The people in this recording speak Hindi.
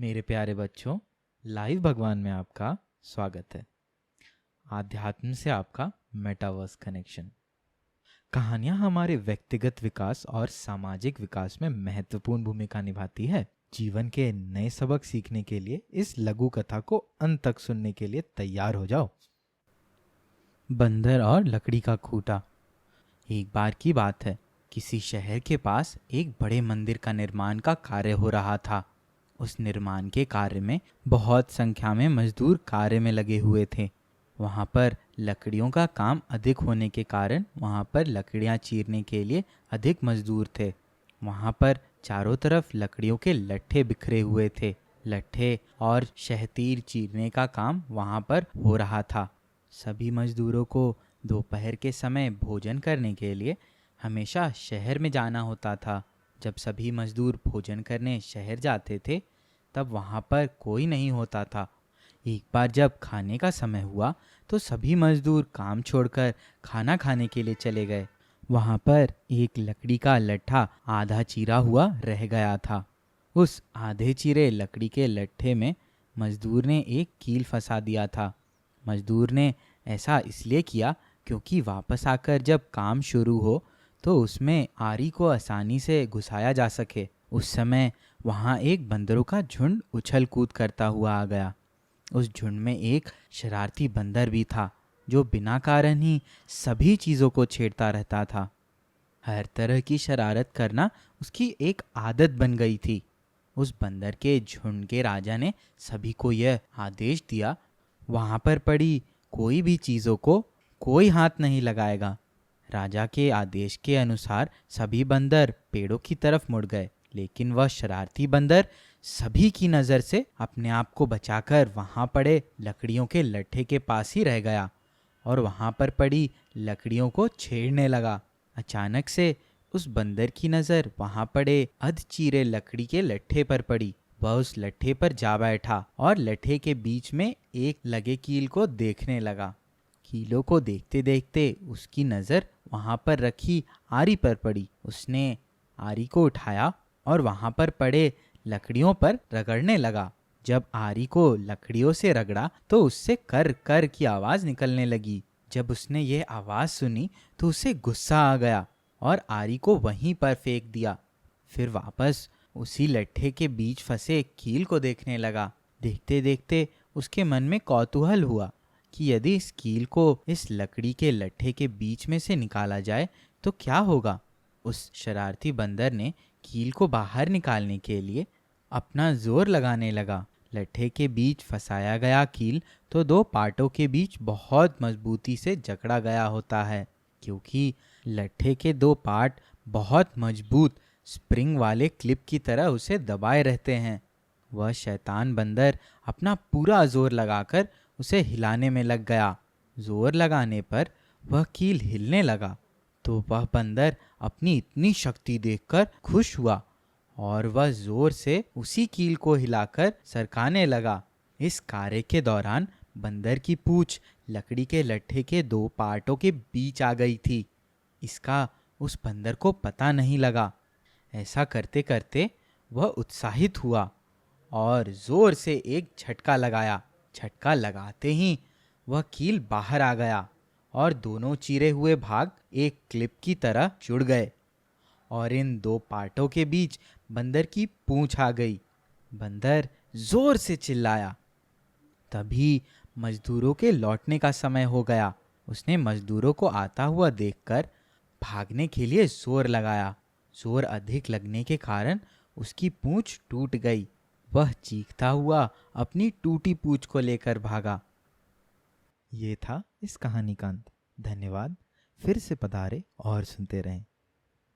मेरे प्यारे बच्चों, लाइव भगवान में आपका स्वागत है। आध्यात्म से आपका मेटावर्स कनेक्शन। कहानियाँ हमारे व्यक्तिगत विकास और सामाजिक विकास में महत्वपूर्ण भूमिका निभाती है। जीवन के नए सबक सीखने के लिए इस लघु कथा को अंत तक सुनने के लिए तैयार हो जाओ। बंदर और लकड़ी का खूंटा। एक बार की बात है, किसी शहर के पास एक बड़े मंदिर का निर्माण का कार्य हो रहा था। उस निर्माण के कार्य में बहुत संख्या में मजदूर कार्य में लगे हुए थे। वहाँ पर लकड़ियों का काम अधिक होने के कारण वहाँ पर लकड़ियाँ चीरने के लिए अधिक मजदूर थे। वहाँ पर चारों तरफ लकड़ियों के लट्ठे बिखरे हुए थे। लट्ठे और शहतीर चीरने का काम वहाँ पर हो रहा था। सभी मजदूरों को दोपहर के समय भोजन करने के लिए हमेशा शहर में जाना होता था। जब सभी मजदूर भोजन करने शहर जाते थे तब वहाँ पर कोई नहीं होता था। एक बार जब खाने का समय हुआ तो सभी मजदूर काम छोड़कर खाना खाने के लिए चले गए। वहाँ पर एक लकड़ी का लट्ठा आधा चीरा हुआ रह गया था। उस आधे चीरे लकड़ी के लट्ठे में मजदूर ने एक कील फंसा दिया था। मजदूर ने ऐसा इसलिए किया क्योंकि वापस आकर जब काम शुरू हो तो उसमें आरी को आसानी से घुसाया जा सके। उस समय वहाँ एक बंदरों का झुंड उछल कूद करता हुआ आ गया। उस झुंड में एक शरारती बंदर भी था जो बिना कारण ही सभी चीज़ों को छेड़ता रहता था। हर तरह की शरारत करना उसकी एक आदत बन गई थी। उस बंदर के झुंड के राजा ने सभी को यह आदेश दिया, वहाँ पर पड़ी कोई भी चीज़ों को कोई हाथ नहीं लगाएगा। राजा के आदेश के अनुसार सभी बंदर पेड़ों की तरफ मुड़ गए, लेकिन वह शरारती बंदर सभी की नज़र से अपने आप को बचाकर वहाँ पड़े लकड़ियों के लट्ठे के पास ही रह गया और वहाँ पर पड़ी लकड़ियों को छेड़ने लगा। अचानक से उस बंदर की नज़र वहाँ पड़े अध चीरे लकड़ी के लट्ठे पर पड़ी। वह उस लट्ठे पर जा बैठा और लट्ठे के बीच में एक लगे कील को देखने लगा। कीलों को देखते देखते उसकी नज़र वहाँ पर रखी आरी पर पड़ी। उसने आरी को उठाया और वहाँ पर पड़े लकड़ियों पर रगड़ने लगा। जब आरी को लकड़ियों से रगड़ा तो उससे कर कर की आवाज़ निकलने लगी। जब उसने ये आवाज़ सुनी तो उसे गुस्सा आ गया और आरी को वहीं पर फेंक दिया। फिर वापस उसी लट्ठे के बीच फंसे कील को देखने लगा। देखते देखते उसके मन में कौतूहल हुआ कि यदि इस कील को इस लकड़ी के लट्ठे के बीच में से निकाला जाए तो क्या होगा। उस शरारती बंदर ने कील को बाहर निकालने के लिए अपना जोर लगाने लगा। लट्ठे के बीच फंसाया गया कील तो दो पार्टों के बीच बहुत मजबूती से जकड़ा गया होता है, क्योंकि लट्ठे के दो पार्ट बहुत मजबूत स्प्रिंग वाले क्लिप की तरह उसे दबाए रहते हैं। वह शैतान बंदर अपना पूरा जोर लगाकर उसे हिलाने में लग गया। जोर लगाने पर वह कील हिलने लगा तो वह बंदर अपनी इतनी शक्ति देखकर खुश हुआ और वह जोर से उसी कील को हिलाकर सरकाने लगा। इस कार्य के दौरान बंदर की पूंछ लकड़ी के लट्ठे के दो पार्टों के बीच आ गई थी। इसका उस बंदर को पता नहीं लगा। ऐसा करते करते वह उत्साहित हुआ और जोर से एक झटका लगाया। झटका लगाते ही वह कील बाहर आ गया और दोनों चीरे हुए भाग एक क्लिप की तरह जुड़ गए और इन दो पार्टों के बीच बंदर की पूंछ आ गई। बंदर जोर से चिल्लाया। तभी मजदूरों के लौटने का समय हो गया। उसने मजदूरों को आता हुआ देखकर भागने के लिए जोर लगाया। जोर अधिक लगने के कारण उसकी पूंछ टूट गई। वह चीखता हुआ अपनी टूटी पूंछ को लेकर भागा। ये था इस कहानी का अंत। धन्यवाद। फिर से पधारे और सुनते रहें।